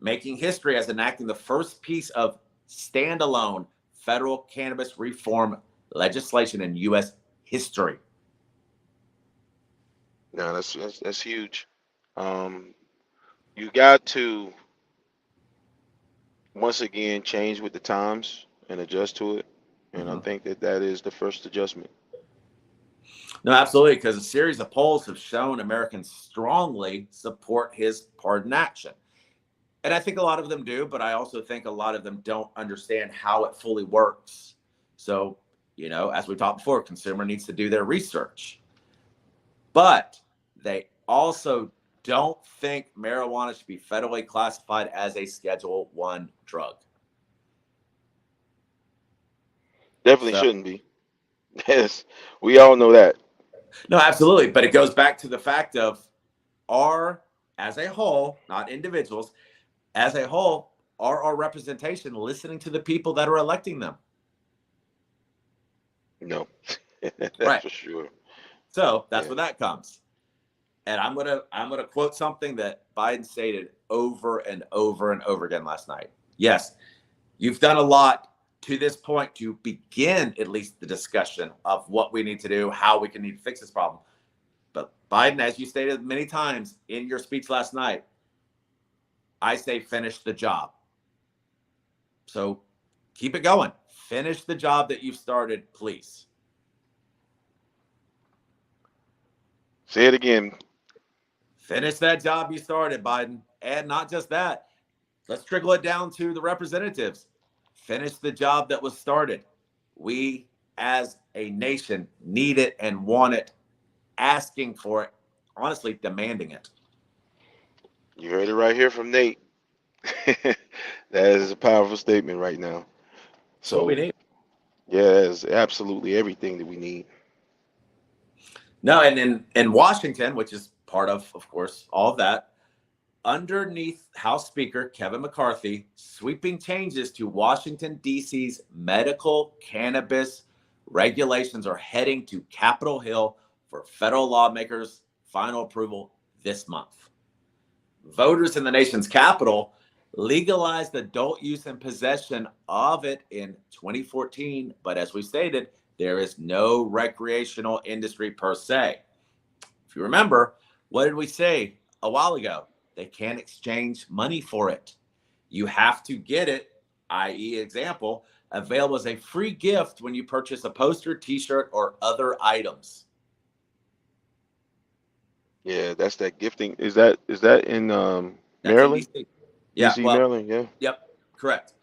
making history as enacting the first piece of standalone federal cannabis reform legislation in U.S. history. Now that's huge. Um, you got to once again change with the times and adjust to it, and I Mhm. think that is the first adjustment. No, absolutely, because a series of polls have shown Americans strongly support his pardon action. And I think a lot of them do, but I also think a lot of them don't understand how it fully works. So, as we talked before, consumer needs to do their research. But they also don't think marijuana should be federally classified as a Schedule One drug. Definitely So, shouldn't be. Yes, we all know that. no, absolutely. But it goes back to the fact of as a whole, not individuals, as a whole, are our representation listening to the people that are electing them? No, that's Right. for sure. So that's Yeah. where that comes. And I'm gonna quote something that Biden stated over and over and over again last night. Yes, you've done a lot to this point to begin at least the discussion of what we need to do, how we can need to fix this problem. But Biden, as you stated many times in your speech last night, I say finish the job. So keep it going. Finish the job that you've started, please. Say it again. Finish that job you started, Biden. And not just that, let's trickle it down to the representatives. Finish the job that was started. We, as a nation, need it and want it, asking for it, honestly, demanding it. You heard it right here from Nate. That is a powerful statement right now. That's what we So, need. yeah, that is absolutely everything that we need. No, and in Washington, which is part of course, all of that, underneath House Speaker Kevin McCarthy, sweeping changes to Washington, D.C.'s medical cannabis regulations are heading to Capitol Hill for federal lawmakers' final approval this month. Voters in the nation's capital legalized adult use and possession of it in 2014, but as we stated, there is no recreational industry per se. If you remember, what did we say a while ago? They can't exchange money for it. You have to get it, i.e., example, available as a free gift when you purchase a poster, t shirt, or other items. Yeah, that's that gifting. Is that in That's in Maryland? DC. Yeah, DC, well, Maryland, yeah. yep, correct.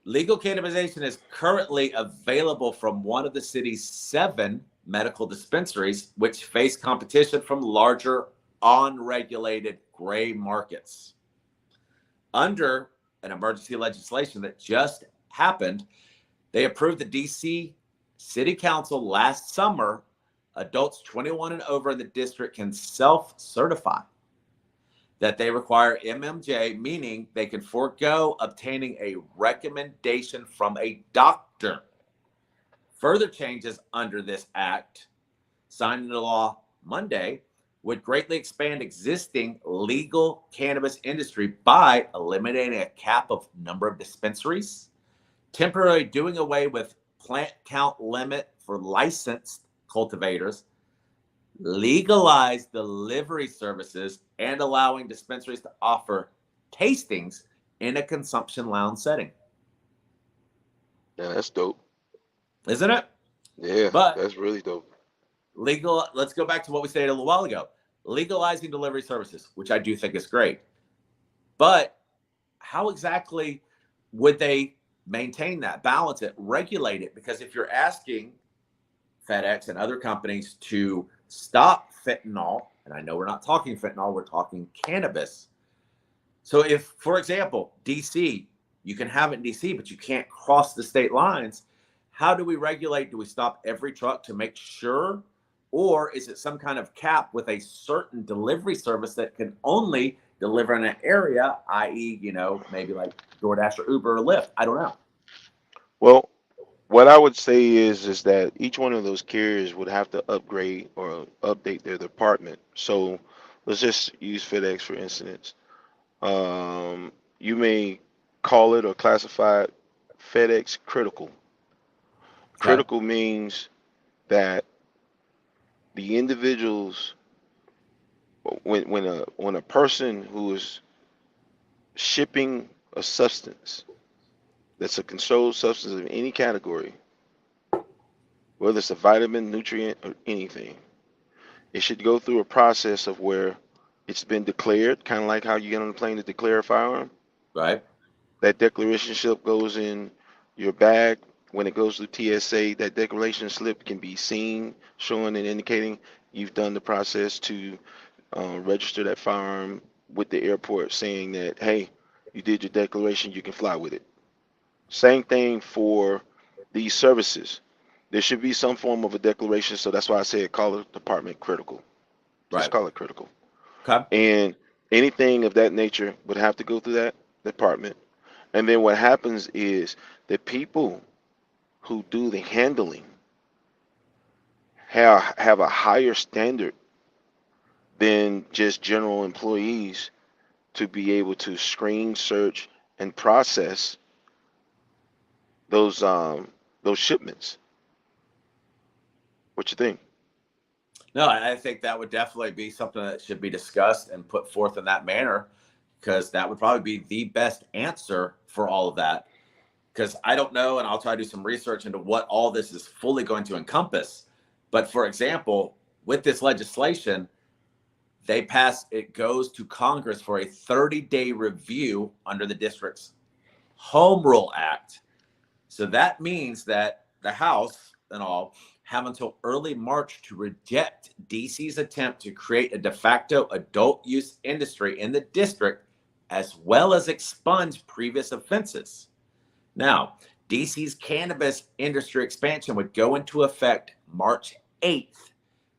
Legal cannabisation is currently available from one of the city's 7 medical dispensaries, which face competition from larger, unregulated gray markets. Under an emergency legislation that just happened, they approved the DC City Council last summer. Adults 21 and over in the district can self certify that they require MMJ, meaning they can forego obtaining a recommendation from a doctor. Further changes under this act, signed into law Monday, would greatly expand existing legal cannabis industry by eliminating a cap of number of dispensaries, temporarily doing away with plant count limit for licensed cultivators, legalize delivery services, and allowing dispensaries to offer tastings in a consumption lounge setting. Yeah, that's dope. Isn't it? Yeah, But that's really dope. let's go back to what we said a little while ago. Legalizing delivery services, which I do think is great. But how exactly would they maintain that, balance it, regulate it? Because if you're asking FedEx and other companies to stop fentanyl, and I know we're not talking fentanyl, we're talking cannabis. So if, for example, DC, you can have it in DC, but you can't cross the state lines. How do we regulate? Do we stop every truck to make sure? Or is it some kind of cap with a certain delivery service that can only deliver in an area, i.e., maybe like DoorDash or Uber or Lyft? I don't know. Well, what I would say is that each one of those carriers would have to upgrade or update their department. So let's just use FedEx for instance. You may call it or classify it FedEx critical. Okay. Critical means that the individuals when a person who is shipping a substance that's a controlled substance of any category whether it's a vitamin, nutrient, or anything. It should go through a process of where it's been declared, kind of like how you get on the plane to declare a firearm. Right. That declaration slip goes in your bag. When it goes through TSA, that declaration slip can be seen, showing and indicating you've done the process to register that firearm with the airport, saying that, hey, you did your declaration, you can fly with it. Same thing for these services. There should be some form of a declaration, so that's why I said call the department critical. Just Right. call it critical. Okay. And anything of that nature would have to go through that department. And then what happens is the people who do the handling have a higher standard than just general employees to be able to screen, search, and process those shipments. What you think? No, I think that would definitely be something that should be discussed and put forth in that manner, because that would probably be the best answer for all of that. Because I don't know, and I'll try to do some research into what all this is fully going to encompass. But for example, with this legislation, it goes to Congress for a 30-day review under the district's Home Rule Act. So that means that the House and all have until early March to reject DC's attempt to create a de facto adult use industry in the district, as well as expunge previous offenses. Now, DC's cannabis industry expansion would go into effect March 8th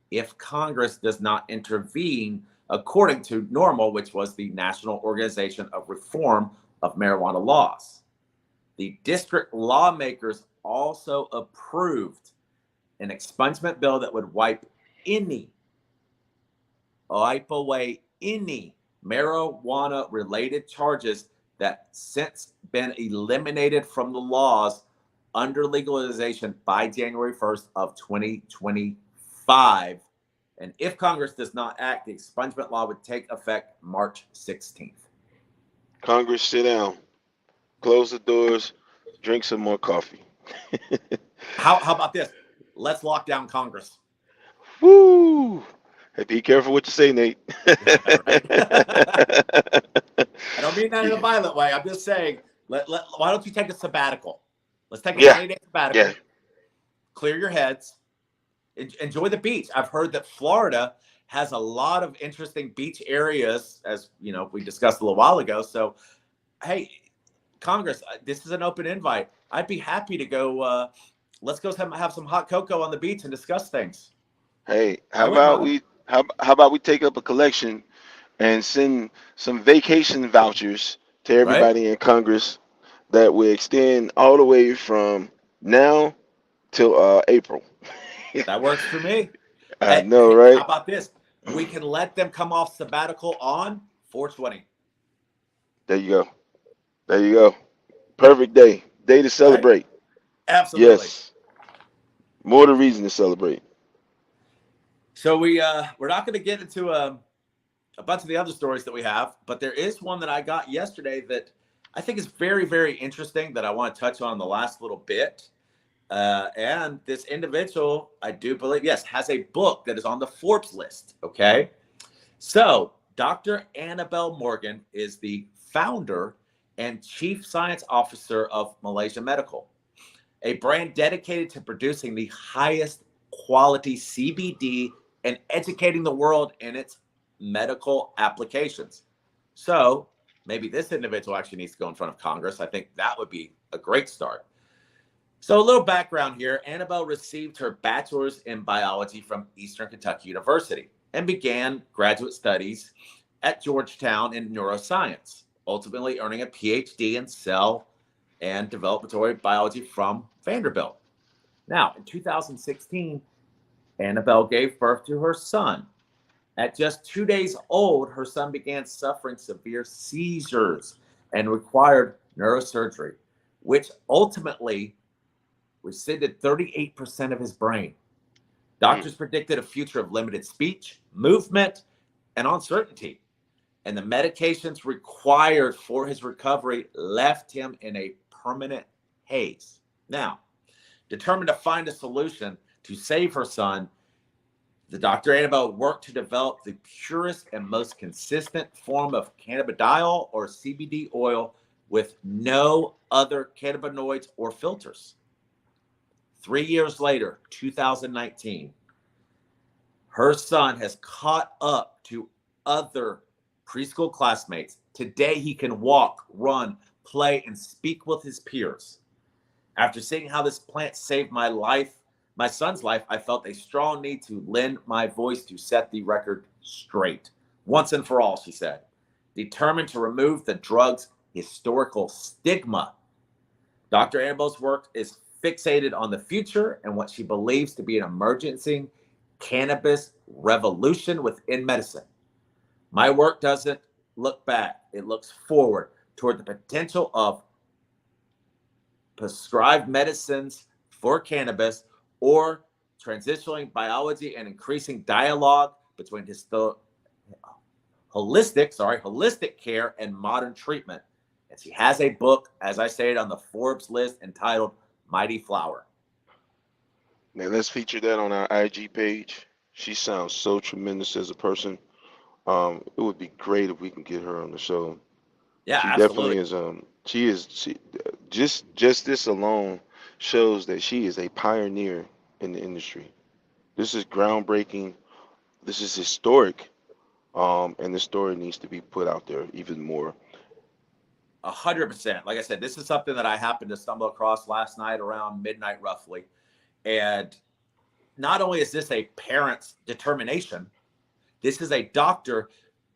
if Congress does not intervene, according to NORML, which was the National Organization of Reform of Marijuana Laws. The district lawmakers also approved an expungement bill that would wipe away any marijuana related charges that since been eliminated from the laws under legalization by January 1st of 2025. And if Congress does not act, the expungement law would take effect March 16th. Congress, sit down, close the doors, drink some more coffee. How about this? Let's lock down Congress. Woo! Hey, be careful what you say, Nate. Right? I don't mean that in a violent way. I'm just saying, why don't you take a sabbatical? Let's take a Yeah, 20-day yeah. sabbatical, clear your heads, enjoy the beach. I've heard that Florida has a lot of interesting beach areas, as you know, we discussed a little while ago. So, hey, Congress, this is an open invite. I'd be happy to go. Let's go have some hot cocoa on the beach and discuss things. Hey, I wouldn't mind. how about we take up a collection and send some vacation vouchers to Right? everybody in Congress that will extend all the way from now till April. That works for me. I Hey, know, hey, how right? about this? We can let them come off sabbatical on 420. There you go. There you go. Perfect day. Day to Right? celebrate. Absolutely. Yes. More the reason to celebrate. So we're not going to get into a bunch of the other stories that we have, but there is one that I got yesterday that I think is very, very interesting that I want to touch on the last little bit. And this individual, I do believe, yes, has a book that is on the Forbes list. Okay. So Dr. Annabelle Morgan is the founder and chief science officer of Malaysia Medical, a brand dedicated to producing the highest quality CBD and educating the world in its medical applications. So maybe this individual actually needs to go in front of Congress. I think that would be a great start. So a little background here. Annabelle received her bachelor's in biology from Eastern Kentucky University and began graduate studies at Georgetown in neuroscience, ultimately earning a PhD in cell and developmental biology from Vanderbilt. Now, in 2016, Annabelle gave birth to her son. At just 2 days old, her son began suffering severe seizures and required neurosurgery, which ultimately rescinded 38% of his brain. Mm. Doctors predicted a future of limited speech, movement, and uncertainty. And the medications required for his recovery left him in a permanent haze. Now, determined to find a solution, To save her son, the Dr. Annabelle worked to develop the purest and most consistent form of cannabidiol or CBD oil with no other cannabinoids or filters. 3 years later, 2019, her son has caught up to other preschool classmates. Today, he can walk, run, play, and speak with his peers. After seeing how this plant saved my life, my son's life, I felt a strong need to lend my voice to set the record straight. Once and for all, she said, determined to remove the drug's historical stigma. Dr. Annabelle's work is fixated on the future and what she believes to be an emerging cannabis revolution within medicine. My work doesn't look back, it looks forward toward the potential of prescribed medicines for cannabis or transitioning biology and increasing dialogue between holistic care and modern treatment. And she has a book, as I stated, on the Forbes list entitled Mighty Flower. Now let's feature that on our IG page. She sounds so tremendous as a person. It would be great if we can get her on the show. Yeah, She definitely absolutely. is. She just this alone shows that she is a pioneer in the industry. This is groundbreaking. This is historic. And the story needs to be put out there even more. 100%. Like I said, this is something that I happened to stumble across last night around midnight, roughly. And not only is this a parent's determination, this is a doctor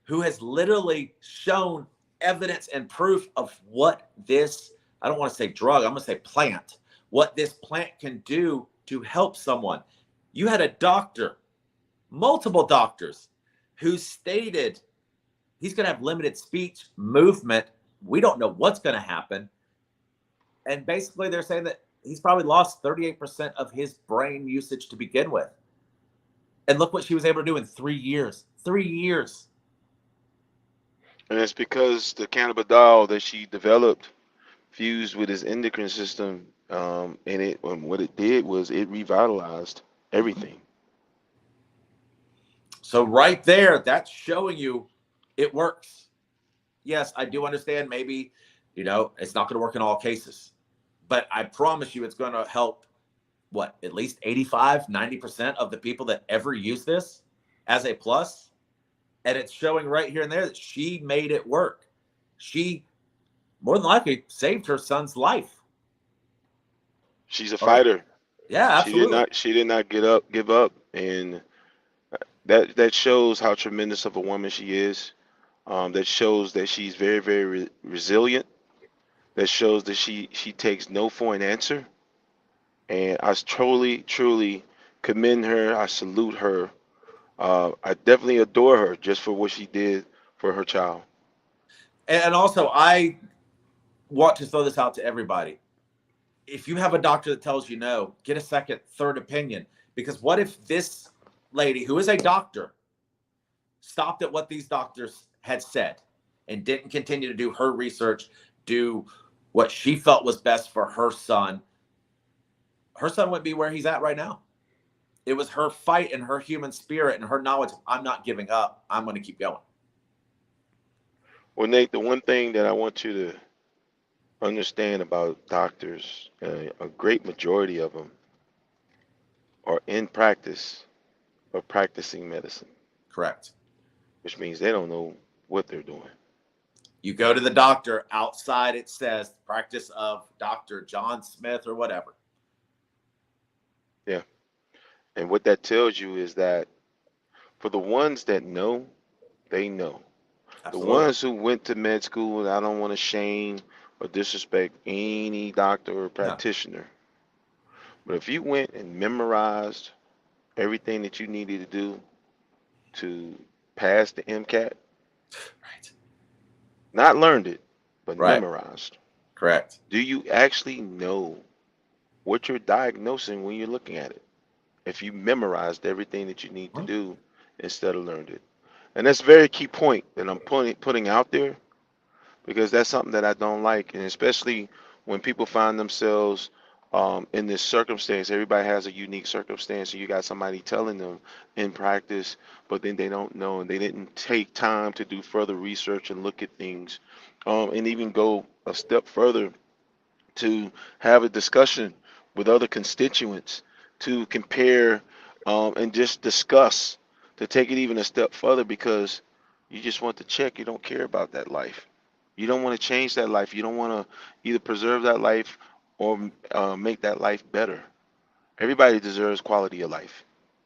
who has literally shown evidence and proof of what this, I don't want to say drug, I'm going to say plant, what this plant can do to help someone. You had a doctor, multiple doctors, who stated he's going to have limited speech, movement. We don't know what's going to happen. And basically, they're saying that he's probably lost 38% of his brain usage to begin with. And look what she was able to do in 3 years. 3 years. And it's because the cannabidiol that she developed fused with his endocrine system, and what it did was it revitalized everything. So right there, that's showing you it works. Yes, I do understand maybe, it's not going to work in all cases. But I promise you it's going to help, at least 85, 90% of the people that ever use this as a plus. And it's showing right here and there that she made it work. She more than likely saved her son's life. She's a Or, fighter. yeah, absolutely. She did not give up, and that shows how tremendous of a woman she is. That shows that she's very, very resilient. That shows that she takes no for an answer. And I truly commend her. I salute her. I definitely adore her just for what she did for her child. And also, I want to throw this out to everybody. If you have a doctor that tells you no, get a second, third opinion. Because what if this lady, who is a doctor, stopped at what these doctors had said and didn't continue to do her research, do what she felt was best for her son? Her son wouldn't be where he's at right now. It was her fight and her human spirit and her knowledge of, I'm not giving up. I'm going to keep going. Well, Nate, the one thing that I want you to understand about doctors, a great majority of them are in practice or practicing medicine, Correct. which means they don't know what they're doing. You go to the doctor, outside it says practice of Dr. John Smith or whatever. Yeah. And what that tells you is that for the ones that know, they know. The Absolutely. ones who went to med school, and I don't want to shame or disrespect any doctor or No. practitioner, but if you went and memorized everything that you needed to do to pass the MCAT, Right. not learned it, but Right. memorized, Correct. do you actually know what you're diagnosing when you're looking at it? If you memorized everything that you need to do instead of learned it. And that's a very key point that I'm putting out there, because that's something that I don't like, and especially when people find themselves in this circumstance. Everybody has a unique circumstance, and you got somebody telling them in practice, but then they don't know, and they didn't take time to do further research and look at things, and even go a step further to have a discussion with other constituents to compare, and just discuss, to take it even a step further, because you just want to check. You don't care about that life. You don't want to change that life. You don't want to either preserve that life or make that life better. Everybody deserves quality of life.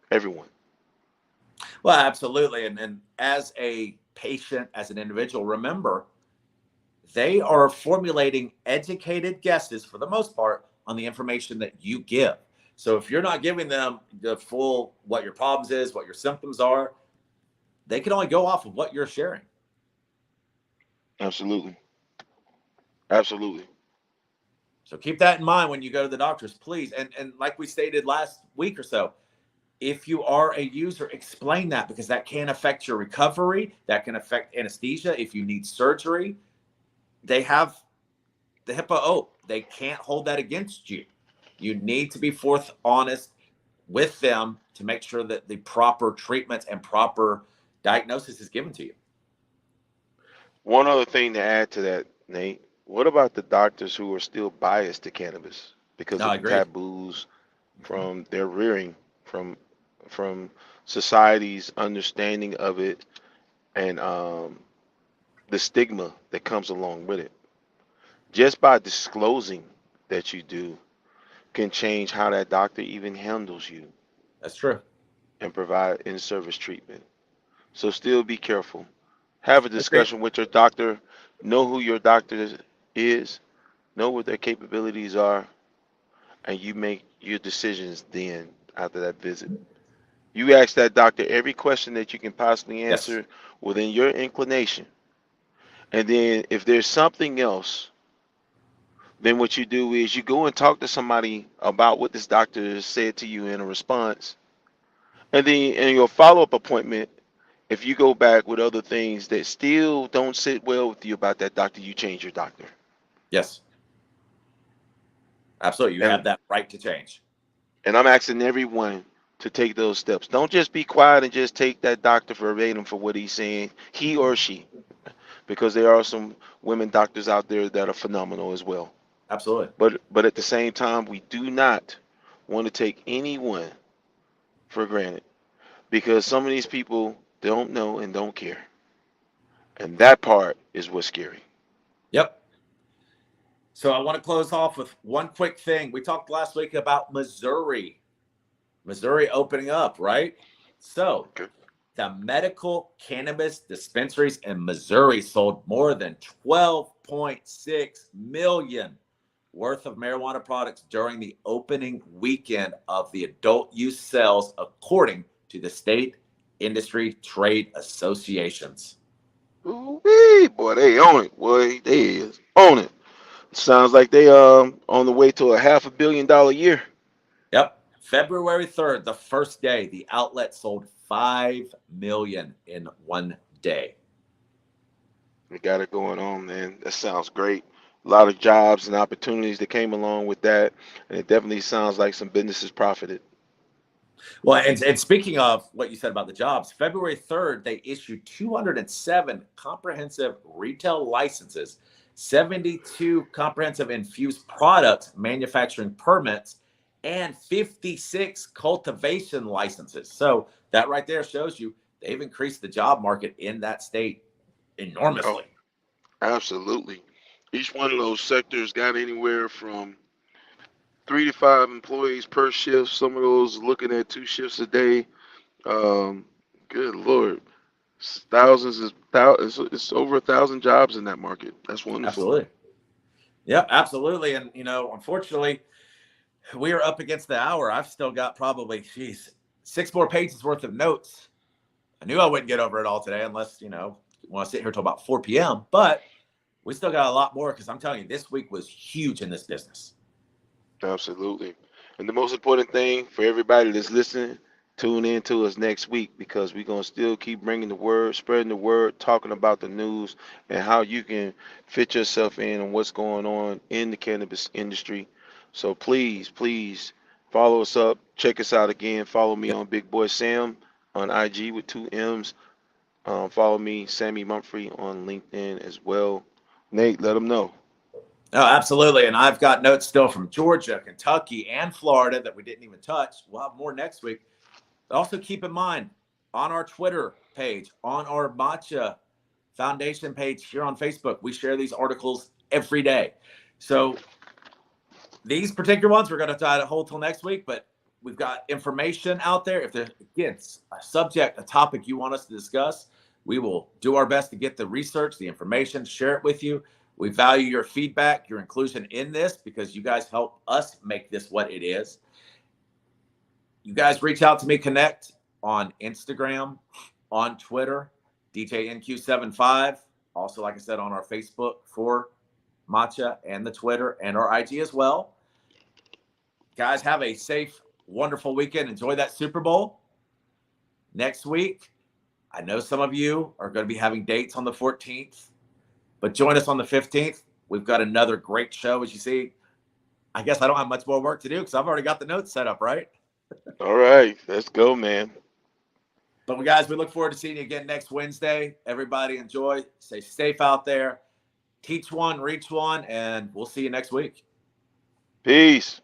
Everyone. Well, absolutely. And as a patient, as an individual, remember they are formulating educated guesses for the most part on the information that you give. So if you're not giving them the full what your problems is, what your symptoms are, they can only go off of what you're sharing. Absolutely. Absolutely. So keep that in mind when you go to the doctors, please. And like we stated last week or so, if you are a user, explain that because that can affect your recovery. That can affect anesthesia. If you need surgery, they have the HIPAA oath. They can't hold that against you. You need to be forth honest with them to make sure that the proper treatments and proper diagnosis is given to you. One other thing to add to that, Nate. What about the doctors who are still biased to cannabis because No, of I the agree. taboos from their rearing, from from society's understanding of it, and the stigma that comes along with it? Just by disclosing that you do can change how that doctor even handles you That's true. and provide in-service treatment. So still be careful. Have a Agreed. discussion with your doctor. Know who your doctor is. Know what their capabilities are, and you make your decisions then after that visit. You ask that doctor every question that you can possibly Yes. answer within your inclination. And then if there's something else, then what you do is you go and talk to somebody about what this doctor has said to you in a response. And then in your follow-up appointment, if you go back with other things that still don't sit well with you about that doctor, you change your doctor. Yes. Absolutely. You And have that right to change. and I'm asking everyone to take those steps. Don't just be quiet and just take that doctor verbatim for what he's saying, he or she, because there are some women doctors out there that are phenomenal as well. Absolutely. But at the same time, we do not want to take anyone for granted because some of these people don't know and don't care. And that part is what's scary. Yep. So I want to close off with one quick thing. We talked last week about Missouri. Missouri opening up, right? So Okay. the medical cannabis dispensaries in Missouri sold more than 12.6 million worth of marijuana products during the opening weekend of the adult use sales, according to the state industry trade associations. Ooh-wee, boy, they own it. Boy, they is on it. Sounds like they on the way to a $500 million year. Yep. February 3rd, the first day, the outlet sold 5 million in one day. We got it going on, man. That sounds great. A lot of jobs and opportunities that came along with that, and it definitely sounds like some businesses profited. Well, and speaking of what you said about the jobs, February 3rd, they issued 207 comprehensive retail licenses, 72 comprehensive infused products manufacturing permits, and 56 cultivation licenses. So that right there shows you they've increased the job market in that state Oh, enormously. absolutely. Each one of those sectors got anywhere from 3 to 5 employees per shift. Some of those looking at 2 shifts a day. Um, Good Lord. Thousands is it's over 1,000 jobs in that market. That's wonderful. Absolutely. Yep, absolutely. And, unfortunately, we are up against the hour. I've still got probably, geez, 6 more pages worth of notes. I knew I wouldn't get over it all today unless, want to sit here till about 4 p.m. But we still got a lot more because I'm telling you, this week was huge in this business. Absolutely. And the most important thing for everybody that's listening, tune in to us next week because we're going to still keep bringing the word, spreading the word, talking about the news and how you can fit yourself in on what's going on in the cannabis industry. So please follow us up. Check us out again. Follow me Yep. on Big Boy Sam on IG with 2 M's. Follow me, Sammy Mumphrey, on LinkedIn as well. Nate, let them know. Oh, absolutely. And I've got notes still from Georgia, Kentucky, and Florida that we didn't even touch. We'll have more next week. Also, keep in mind on our Twitter page, on our Matcha Foundation page here on Facebook, we share these articles every day. So these particular ones, we're going to try to hold till next week, but we've got information out there. If there's, again, a subject, a topic you want us to discuss, we will do our best to get the research, the information, share it with you. We value your feedback, your inclusion in this, because you guys help us make this what it is. You guys reach out to me, connect on Instagram, on Twitter, DJNQ75. Also, like I said, on our Facebook for Matcha and the Twitter and our IG as well. Guys, have a safe, wonderful weekend. Enjoy that Super Bowl. Next week, I know some of you are going to be having dates on the 14th, but join us on the 15th. We've got another great show. As you see, I guess I don't have much more work to do because I've already got the notes set up, right? All right, let's go, man. But guys, we look forward to seeing you again next Wednesday. Everybody enjoy. Stay safe out there. Teach one, reach one, and we'll see you next week. Peace.